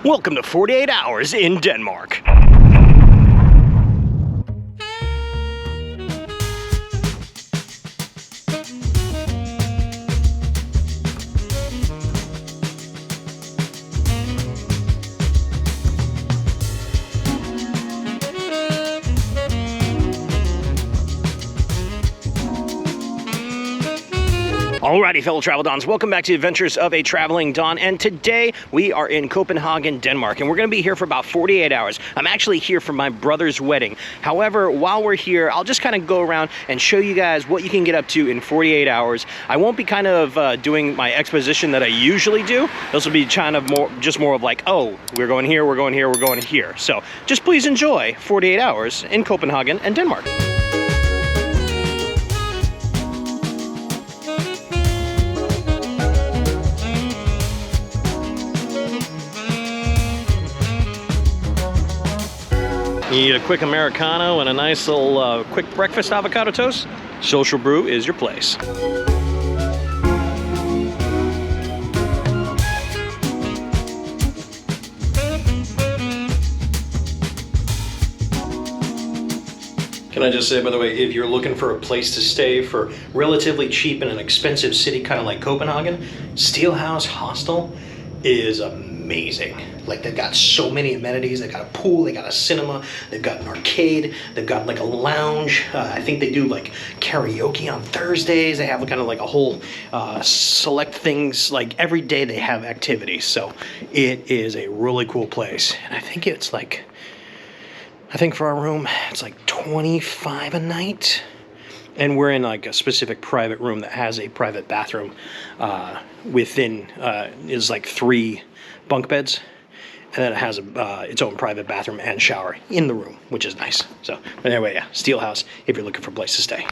Welcome to 48 Hours in Denmark. Alrighty, fellow travel dons, welcome back to the Adventures of a Traveling Don, and today we are in Copenhagen, Denmark, and we're going to be here for about 48 hours. I'm actually here for my brother's wedding. However, while we're here, I'll just kind of go around and show you guys what you can get up to in 48 hours. I won't be kind of doing my exposition that I usually do. This will be kind of more of like, oh, we're going here, we're going here, we're going here. So just please enjoy 48 hours in Copenhagen and Denmark. You need a quick Americano and a nice little quick breakfast avocado toast? Social Brew is your place. Can I just say, by the way, if you're looking for a place to stay for relatively cheap in an expensive city kind of like Copenhagen, Steelhouse Hostel is amazing. Like, they've got so many amenities. They've got a pool, they got a cinema, they've got an arcade, they've got like a lounge. I think they do like karaoke on Thursdays. They have kind of like a whole select things, like every day they have activities. So it is a really cool place. And I think it's like, I think for our room, it's like 25 a night. And we're in like a specific private room that has a private bathroom within, is like 3 bunk beds. And then it has its own private bathroom and shower in the room, which is nice. So, but anyway, yeah, Steelhouse if you're looking for a place to stay.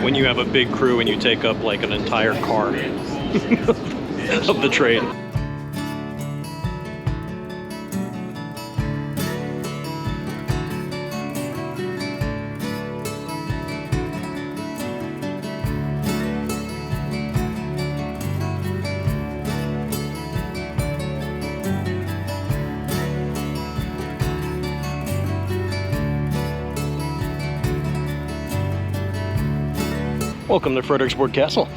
When you have a big crew and you take up like an entire car of the train. Welcome to Frederiksborg Castle.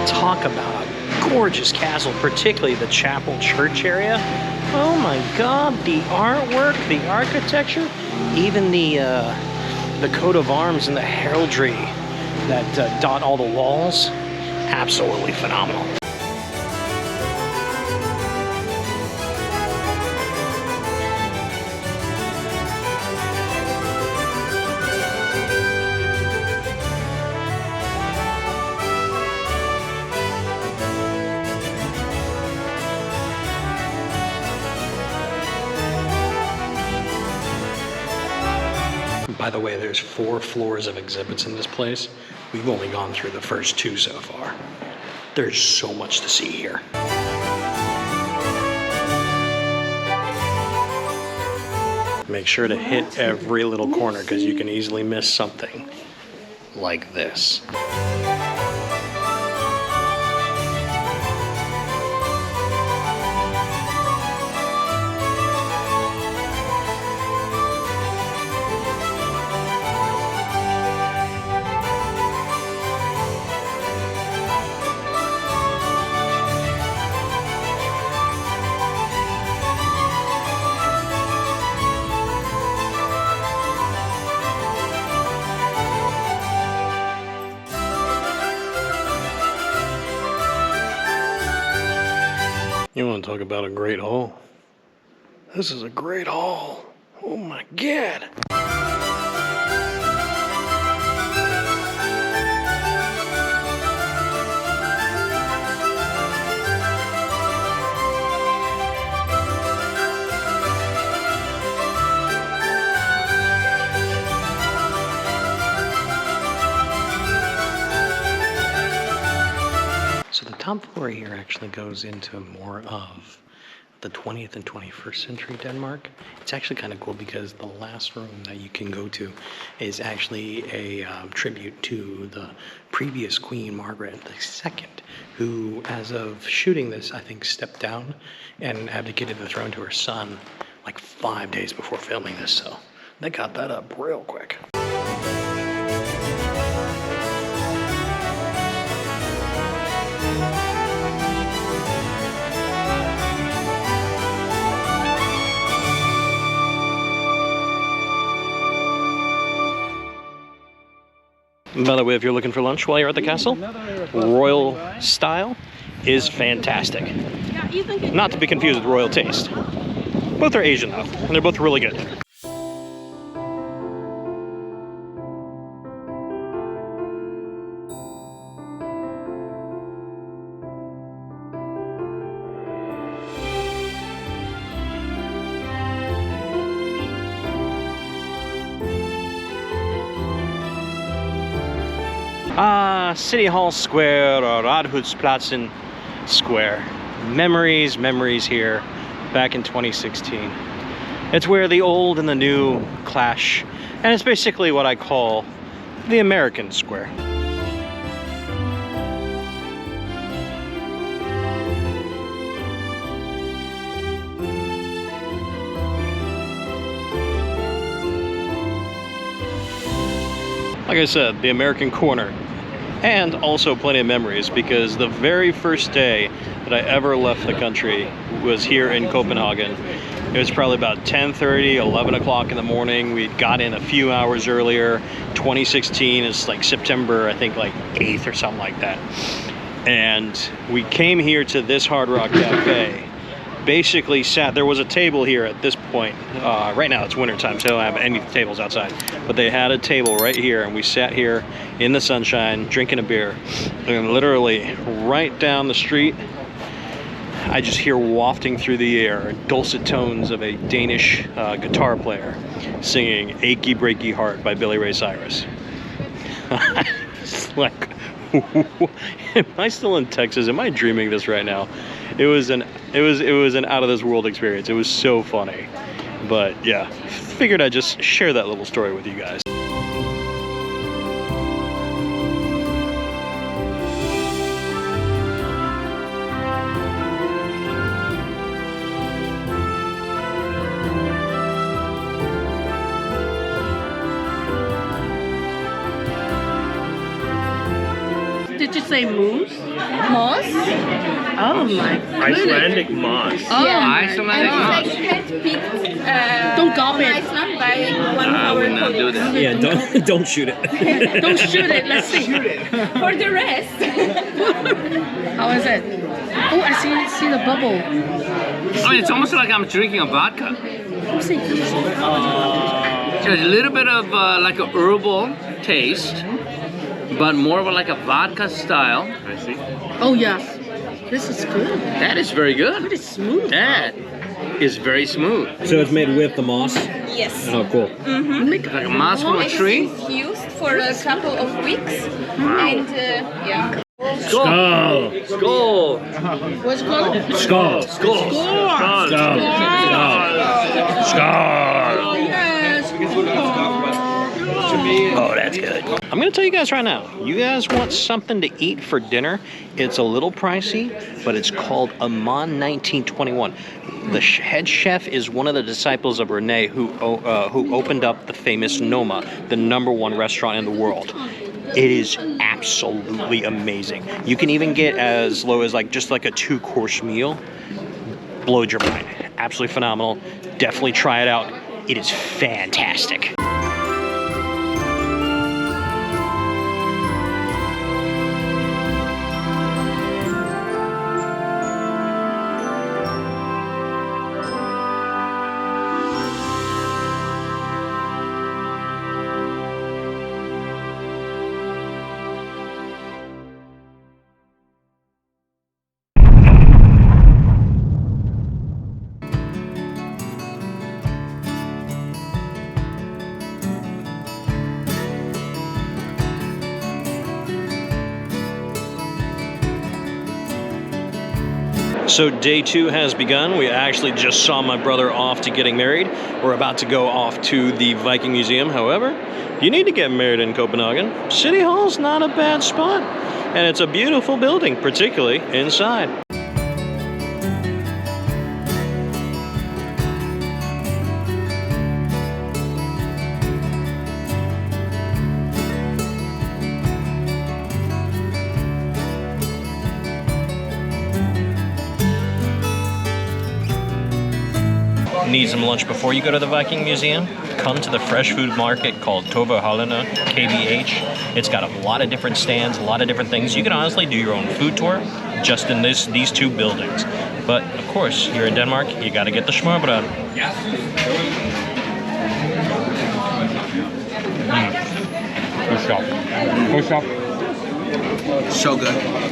Talk about a gorgeous castle, particularly the chapel church area. Oh my God, the artwork, the architecture, even the coat of arms and the heraldry that dot all the walls, absolutely phenomenal. By the way, there's 4 floors of exhibits in this place. We've only gone through the first 2 so far. There's so much to see here. Make sure to hit every little corner because you can easily miss something like this. You want to talk about a great hall? This is a great hall. Oh my God. So the top floor here actually goes into more of the 20th and 21st century Denmark. It's actually kind of cool because the last room that you can go to is actually a tribute to the previous Queen Margaret II, who, as of shooting this, I think stepped down and abdicated the throne to her son like 5 days before filming this. So they got that up real quick. By the way, if you're looking for lunch while you're at the castle, Royal Style is fantastic. Not to be confused with Royal Taste. Both are Asian though, and they're both really good. City Hall Square or Rådhusplatsen Square. Memories here back in 2016. It's where the old and the new clash, and it's basically what I call the American Square. Like I said, the American corner. And also plenty of memories, because the very first day that I ever left the country was here in Copenhagen. It was probably about 10:30, 11 o'clock in the morning. We got in a few hours earlier. 2016 is like September, I think like 8th or something like that. And we came here to this Hard Rock Cafe. Basically there was a table here at this point. Right now it's winter time, so they don't have any tables outside. But they had a table right here, and we sat here in the sunshine, drinking a beer. And literally right down the street, I just hear wafting through the air dulcet tones of a Danish guitar player singing "Achy Breaky Heart" by Billy Ray Cyrus. It's like, am I still in Texas? Am I dreaming this right now? It was an out of this world experience. It was so funny. But yeah, figured I'd just share that little story with you guys. Did you say moose? Moss? Oh my goodness. Icelandic moss. Oh, Yeah, Icelandic and moss. it's like handpicked. Don't gulp it. Iceland by one of I our would not do colleagues. that. Yeah, don't shoot it. Don't shoot it. Let's see. For the rest. How is it? Oh, I see the bubble. Oh, I mean, it's almost like I'm drinking a vodka. Let's see. There's a little bit of like a herbal taste, but more of like a vodka style. I see. Oh yes. This is good. That is very good. Pretty smooth. That is very smooth. So it's made with the moss? Yes. Oh, cool. Like a moss from a tree. It's used for a couple of weeks. And yeah. Skull. Skull. What's it called? Skull. Skull. Skull. Skull. Yes. Oh, that's good. I'm gonna tell you guys right now, you guys want something to eat for dinner? It's a little pricey, but it's called Amman 1921. The head chef is one of the disciples of Rene, who opened up the famous Noma, the #1 restaurant in the world. It is absolutely amazing. You can even get as low as just like a 2-course meal. Blows your mind. Absolutely phenomenal. Definitely try it out. It is fantastic. So day 2 has begun. We actually just saw my brother off to getting married. We're about to go off to the Viking Museum. However, if you need to get married in Copenhagen, City Hall's not a bad spot. And it's a beautiful building, particularly inside. Need some lunch before you go to the Viking Museum? Come to the fresh food market called Tova Hallene, KBH. It's got a lot of different stands, a lot of different things. You can honestly do your own food tour just in these 2 buildings. But of course, here in Denmark, you gotta get the smørbrød. Good shop. Good shop. So good.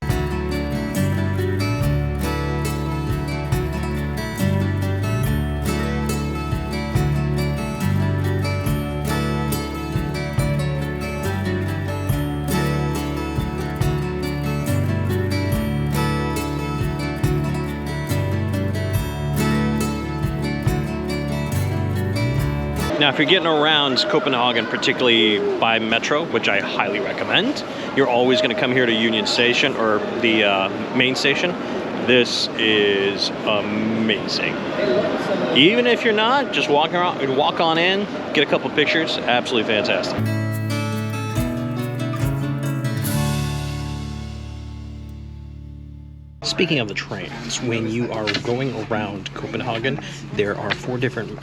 Now, if you're getting around Copenhagen, particularly by metro, which I highly recommend, you're always going to come here to Union Station or the main station. This is amazing. Even if you're not, just walk on in, get a couple pictures. Absolutely fantastic. Speaking of the trains, when you are going around Copenhagen, there are 4 different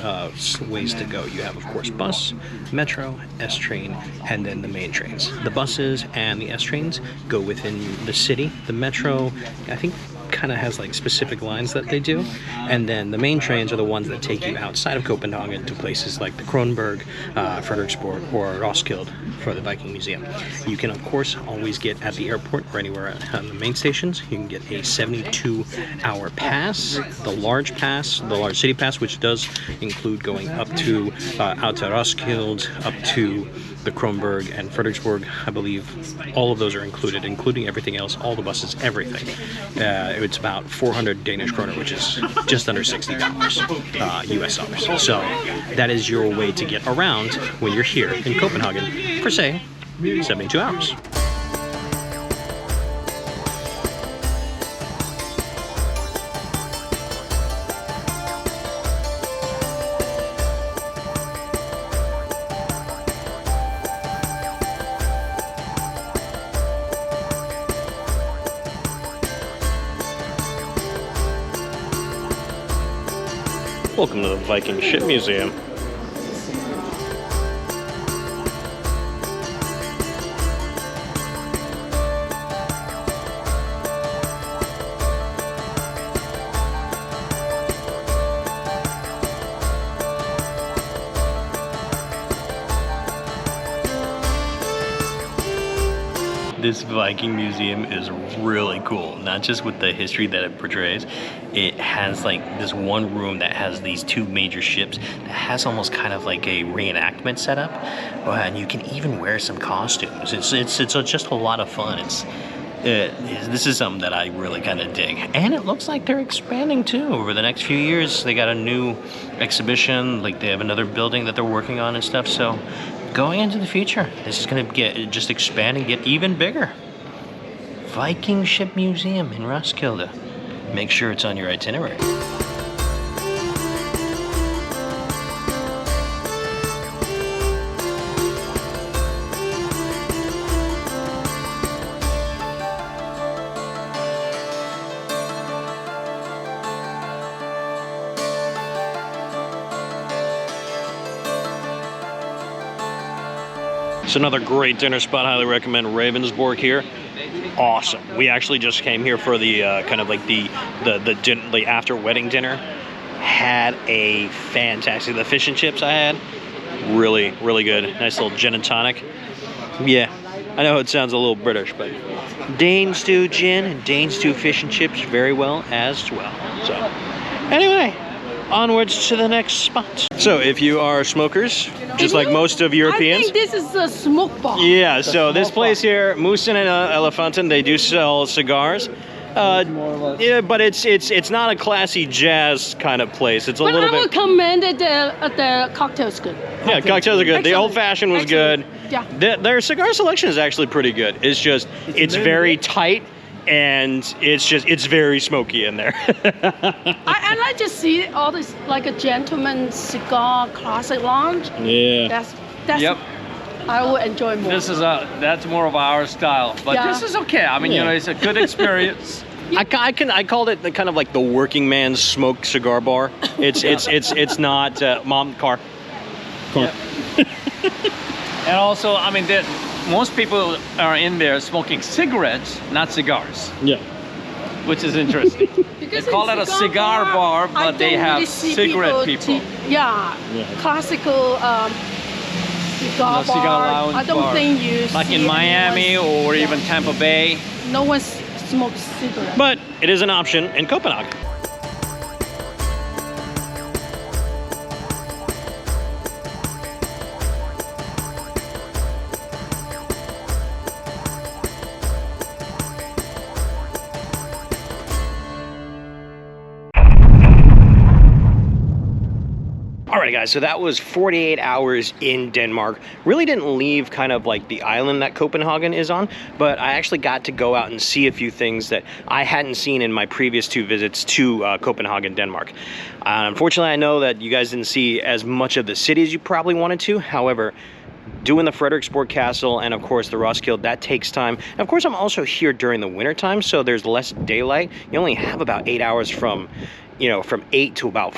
ways to go. You have, of course, bus, metro, S-train, and then the main trains. The buses and the S-trains go within the city. The metro, I think, kind of has like specific lines that they do, and then the main trains are the ones that take you outside of Copenhagen to places like the Kronborg, Frederiksborg, or Roskilde for the Viking Museum. You can of course always get at the airport or anywhere on the main stations. You can get a 72-hour pass, the large city pass, which does include going up to out to Roskilde, up to the Kronborg and Frederiksborg. I believe all of those are included, including everything else, all the buses, everything. It's about 400 Danish kroner, which is just under $60 US dollars. So that is your way to get around when you're here in Copenhagen for, say, 72 hours. Welcome to the Viking Ship Museum. This Viking Museum is really cool, not just with the history that it portrays. It has like this one room that has these 2 major ships that has almost kind of like a reenactment setup, and you can even wear some costumes. It's just a lot of fun. This is something that I really kind of dig, and it looks like they're expanding too over the next few years. They got a new exhibition, like they have another building that they're working on and stuff. So going into the future, this is going to just expand and get even bigger. Viking Ship Museum in Roskilde. Make sure it's on your itinerary. It's another great dinner spot. Highly recommend Ravensborg here. Awesome. We actually just came here for the kind of like the after wedding dinner. Had a fantastic, the fish and chips I had, really good. Nice little gin and tonic. Yeah, I know it sounds a little British, but Dane stew gin and Dane stew fish and chips very well as well. So anyway, onwards to the next spot. So if you are smokers, just like most of Europeans. I think this is a smoke bar. Yeah, so this place here, Musen and Elefanten, they do sell cigars. Yeah, but it's not a classy jazz kind of place. It's a But little I bit. would commend it, the cocktail's good. Yeah, cocktails are good. The Excellent. old fashioned was Excellent. good. Yeah. Their cigar selection is actually pretty good. It's just it's very tight and it's very smoky in there. I like to see all this like a gentleman cigar classic lounge. Yeah. That's Yep. I will enjoy more. That's more of our style, but Yeah. this is okay. I mean, you know, it's a good experience. I called it the kind of like the working man's smoked cigar bar. It's not mom car. And also, I mean, most people are in there smoking cigarettes, not cigars. Yeah. Which is interesting. Because They call in it a cigar bar, I but they don't have really see cigarette people. Yeah, classical cigar No, cigar bar. lounge I don't bar. think you Like see in Miami anyone- or even Tampa Bay. No one smokes cigarettes. But it is an option in Copenhagen. Alright guys, so that was 48 hours in Denmark. Really didn't leave kind of like the island that Copenhagen is on, but I actually got to go out and see a few things that I hadn't seen in my previous 2 visits to Copenhagen, Denmark. Unfortunately, I know that you guys didn't see as much of the city as you probably wanted to. However, doing the Frederiksborg Castle and of course the Roskilde, that takes time. And of course, I'm also here during the winter time, so there's less daylight. You only have about 8 hours from 8 to about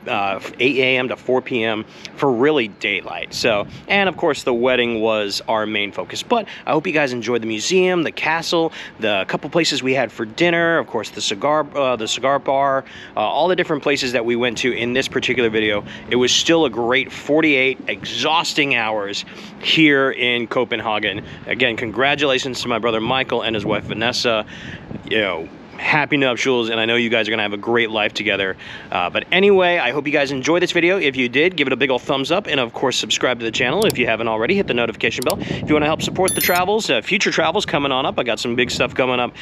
8 a.m. to 4 p.m. for really daylight. So, and of course the wedding was our main focus. But I hope you guys enjoyed the museum, the castle, the couple places we had for dinner, of course the cigar bar, all the different places that we went to in this particular video. It was still a great 48 exhausting hours here in Copenhagen. Again, congratulations to my brother Michael and his wife Vanessa. Happy nuptials, and I know you guys are gonna have a great life together. But anyway, I hope you guys enjoyed this video. If you did, give it a big old thumbs up, and of course subscribe to the channel if you haven't already. Hit the notification bell if you want to help support the travels, future travels coming on up. I got some big stuff coming up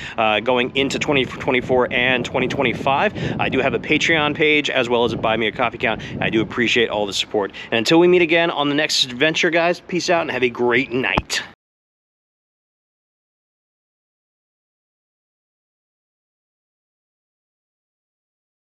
going into 2024 and 2025. I do have a Patreon page as well as a Buy Me a Coffee account. I do appreciate all the support, and until we meet again on the next adventure, guys, peace out and have a great night.